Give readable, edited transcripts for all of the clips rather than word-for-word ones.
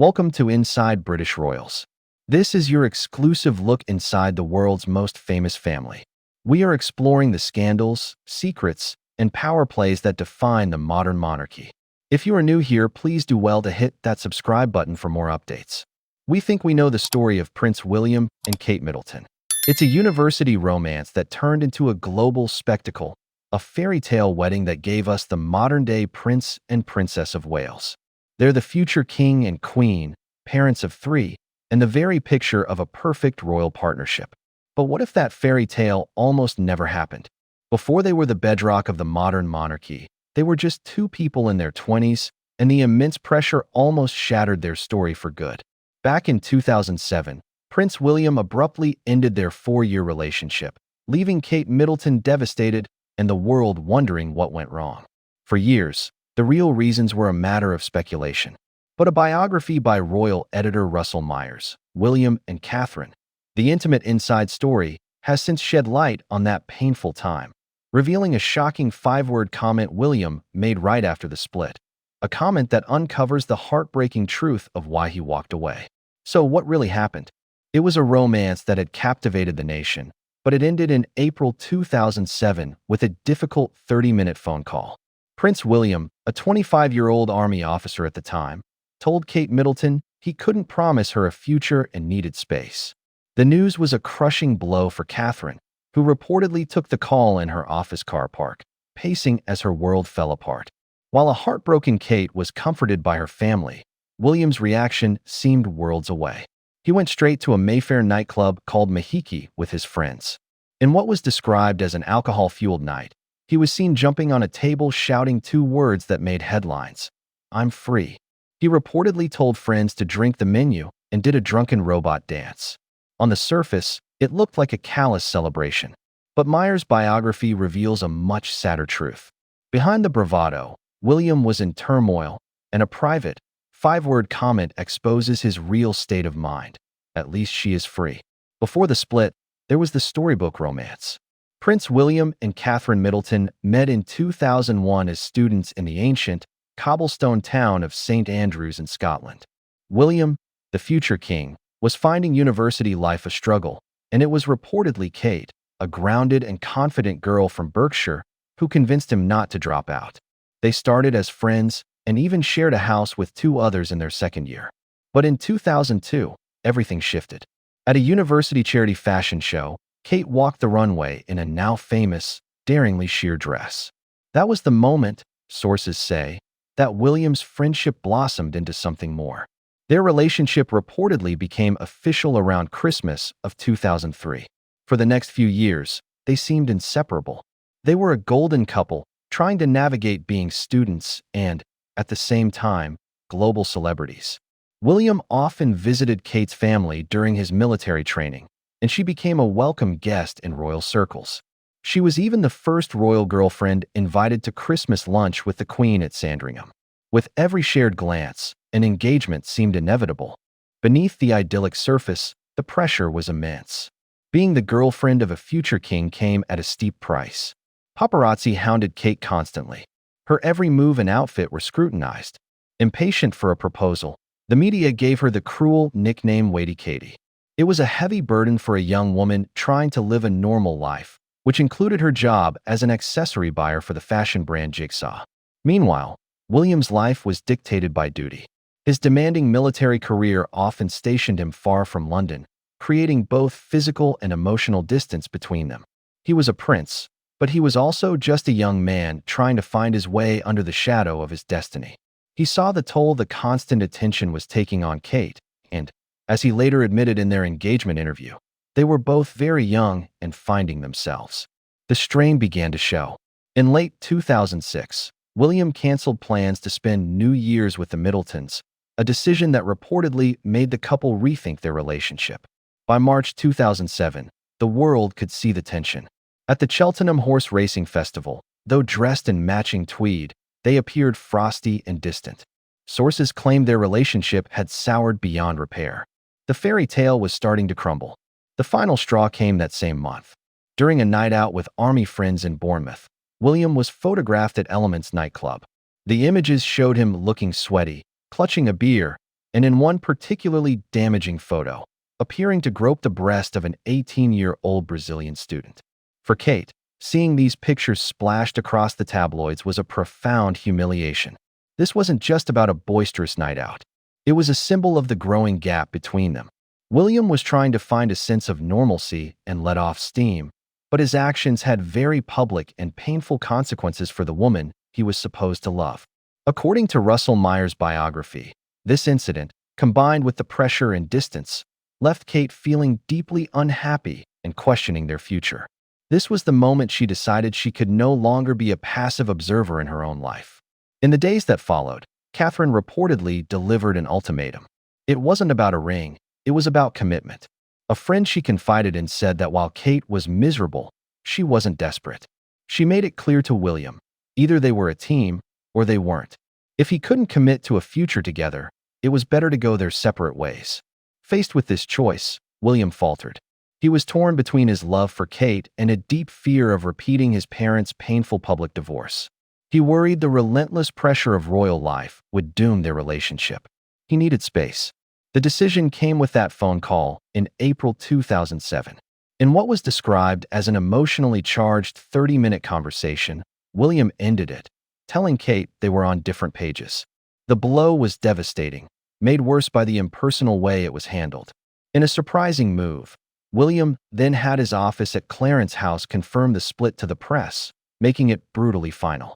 Welcome to Inside British Royals. This is your exclusive look inside the world's most famous family. We are exploring the scandals, secrets, and power plays that define the modern monarchy. If you are new here, please do well to hit that subscribe button for more updates. We think we know the story of Prince William and Kate Middleton. It's a university romance that turned into a global spectacle, a fairy tale wedding that gave us the modern-day Prince and Princess of Wales. They're the future king and queen, parents of three, and the very picture of a perfect royal partnership. But what if that fairy tale almost never happened? Before they were the bedrock of the modern monarchy, they were just two people in their 20s, and the immense pressure almost shattered their story for good. Back in 2007, Prince William abruptly ended their 4-year relationship, leaving Kate Middleton devastated and the world wondering what went wrong. For years, the real reasons were a matter of speculation. But a biography by royal editor Russell Myers, William and Catherine, the intimate inside story, has since shed light on that painful time, revealing a shocking 5-word comment William made right after the split, a comment that uncovers the heartbreaking truth of why he walked away. So what really happened? It was a romance that had captivated the nation, but it ended in April 2007 with a difficult 30-minute phone call. Prince William, a 25-year-old army officer at the time, told Kate Middleton he couldn't promise her a future and needed space. The news was a crushing blow for Catherine, who reportedly took the call in her office car park, pacing as her world fell apart. While a heartbroken Kate was comforted by her family, William's reaction seemed worlds away. He went straight to a Mayfair nightclub called Mahiki with his friends. In what was described as an alcohol-fueled night, he was seen jumping on a table shouting 2 words that made headlines: "I'm free." He reportedly told friends to drink the menu and did a drunken robot dance. On the surface, it looked like a callous celebration. But Myers' biography reveals a much sadder truth. Behind the bravado, William was in turmoil, and a private, 5-word comment exposes his real state of mind. "At least she is free." Before the split, there was the storybook romance. Prince William and Catherine Middleton met in 2001 as students in the ancient, cobblestone town of St. Andrews in Scotland. William, the future king, was finding university life a struggle, and it was reportedly Kate, a grounded and confident girl from Berkshire, who convinced him not to drop out. They started as friends and even shared a house with 2 others in their 2nd year. But in 2002, everything shifted. At a university charity fashion show, Kate walked the runway in a now famous, daringly sheer dress. That was the moment, sources say, that William's friendship blossomed into something more. Their relationship reportedly became official around Christmas of 2003. For the next few years, they seemed inseparable. They were a golden couple, trying to navigate being students and, at the same time, global celebrities. William often visited Kate's family during his military training, and she became a welcome guest in royal circles. She was even the first royal girlfriend invited to Christmas lunch with the Queen at Sandringham. With every shared glance, an engagement seemed inevitable. Beneath the idyllic surface, the pressure was immense. Being the girlfriend of a future king came at a steep price. Paparazzi hounded Kate constantly. Her every move and outfit were scrutinized. Impatient for a proposal, the media gave her the cruel nickname Waity Katie. It was a heavy burden for a young woman trying to live a normal life, which included her job as an accessory buyer for the fashion brand Jigsaw. Meanwhile, William's life was dictated by duty. His demanding military career often stationed him far from London, creating both physical and emotional distance between them. He was a prince, but he was also just a young man trying to find his way under the shadow of his destiny. He saw the toll the constant attention was taking on Kate, and, as he later admitted in their engagement interview, they were both very young and finding themselves. The strain began to show. In late 2006, William canceled plans to spend New Year's with the Middletons, a decision that reportedly made the couple rethink their relationship. By March 2007, the world could see the tension. At the Cheltenham Horse Racing Festival, though dressed in matching tweed, they appeared frosty and distant. Sources claimed their relationship had soured beyond repair. The fairy tale was starting to crumble. The final straw came that same month. During a night out with army friends in Bournemouth, William was photographed at Elements nightclub. The images showed him looking sweaty, clutching a beer, and in one particularly damaging photo, appearing to grope the breast of an 18-year-old Brazilian student. For Kate, seeing these pictures splashed across the tabloids was a profound humiliation. This wasn't just about a boisterous night out. It was a symbol of the growing gap between them. William was trying to find a sense of normalcy and let off steam, but his actions had very public and painful consequences for the woman he was supposed to love. According to Russell Meyer's biography, this incident, combined with the pressure and distance, left Kate feeling deeply unhappy and questioning their future. This was the moment she decided she could no longer be a passive observer in her own life. In the days that followed, Catherine reportedly delivered an ultimatum. It wasn't about a ring, it was about commitment. A friend she confided in said that while Kate was miserable, she wasn't desperate. She made it clear to William, either they were a team or they weren't. If he couldn't commit to a future together, it was better to go their separate ways. Faced with this choice, William faltered. He was torn between his love for Kate and a deep fear of repeating his parents' painful public divorce. He worried the relentless pressure of royal life would doom their relationship. He needed space. The decision came with that phone call in April 2007. In what was described as an emotionally charged 30-minute conversation, William ended it, telling Kate they were on different pages. The blow was devastating, made worse by the impersonal way it was handled. In a surprising move, William then had his office at Clarence House confirm the split to the press, making it brutally final.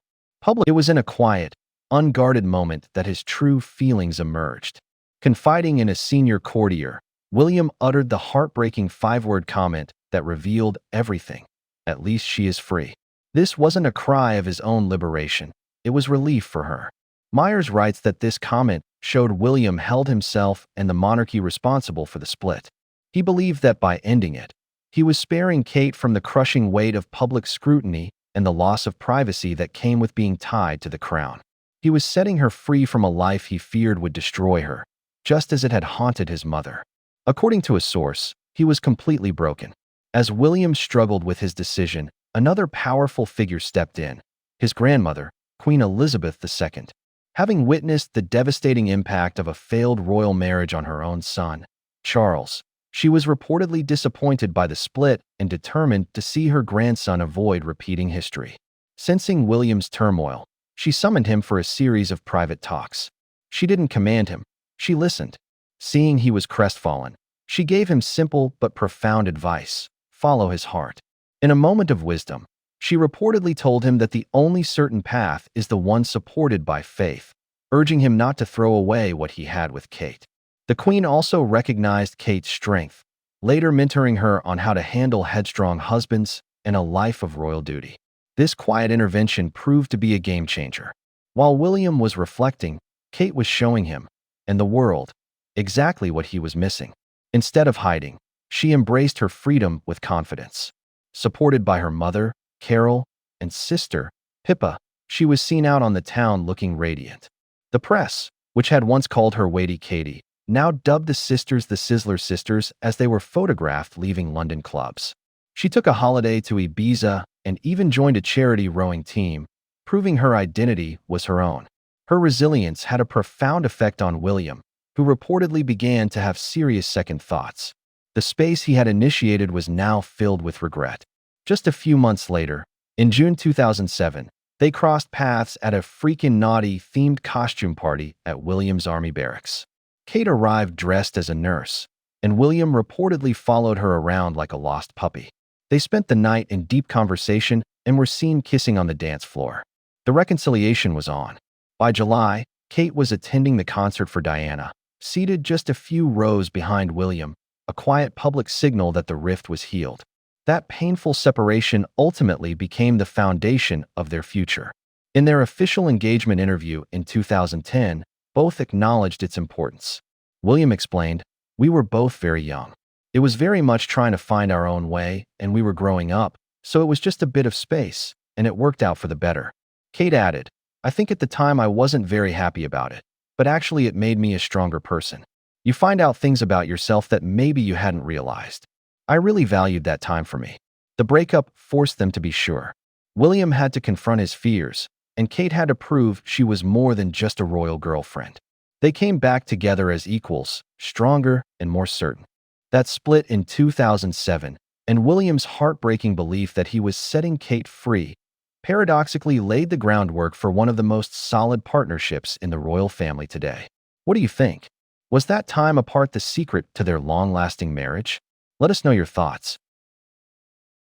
It was in a quiet, unguarded moment that his true feelings emerged. Confiding in a senior courtier, William uttered the heartbreaking 5-word comment that revealed everything. At least she is free. This wasn't a cry of his own liberation. It was relief for her. Myers writes that this comment showed William held himself and the monarchy responsible for the split. He believed that by ending it, he was sparing Kate from the crushing weight of public scrutiny and the loss of privacy that came with being tied to the crown. He was setting her free from a life he feared would destroy her, just as it had haunted his mother. According to a source, he was completely broken. As William struggled with his decision, another powerful figure stepped in, his grandmother, Queen Elizabeth II. Having witnessed the devastating impact of a failed royal marriage on her own son, Charles, she was reportedly disappointed by the split and determined to see her grandson avoid repeating history. Sensing William's turmoil, she summoned him for a series of private talks. She didn't command him, she listened. Seeing he was crestfallen, she gave him simple but profound advice: follow his heart. In a moment of wisdom, she reportedly told him that the only certain path is the one supported by faith, urging him not to throw away what he had with Kate. The Queen also recognized Kate's strength, later mentoring her on how to handle headstrong husbands and a life of royal duty. This quiet intervention proved to be a game-changer. While William was reflecting, Kate was showing him, and the world, exactly what he was missing. Instead of hiding, she embraced her freedom with confidence. Supported by her mother, Carol, and sister, Pippa, she was seen out on the town looking radiant. The press, which had once called her Weighty Katie, now dubbed the sisters the Sizzler Sisters as they were photographed leaving London clubs. She took a holiday to Ibiza and even joined a charity rowing team, proving her identity was her own. Her resilience had a profound effect on William, who reportedly began to have serious second thoughts. The space he had initiated was now filled with regret. Just a few months later, in June 2007, they crossed paths at a freaking naughty-themed costume party at William's Army Barracks. Kate arrived dressed as a nurse, and William reportedly followed her around like a lost puppy. They spent the night in deep conversation and were seen kissing on the dance floor. The reconciliation was on. By July, Kate was attending the concert for Diana, seated just a few rows behind William, a quiet public signal that the rift was healed. That painful separation ultimately became the foundation of their future. In their official engagement interview in 2010, both acknowledged its importance. William explained, "We were both very young. It was very much trying to find our own way, and we were growing up, so it was just a bit of space, and it worked out for the better." Kate added, "I think at the time I wasn't very happy about it, but actually it made me a stronger person. You find out things about yourself that maybe you hadn't realized. I really valued that time for me." The breakup forced them to be sure. William had to confront his fears, and Kate had to prove she was more than just a royal girlfriend. They came back together as equals, stronger and more certain. That split in 2007, and William's heartbreaking belief that he was setting Kate free, paradoxically laid the groundwork for one of the most solid partnerships in the royal family today. What do you think? Was that time apart the secret to their long-lasting marriage? Let us know your thoughts.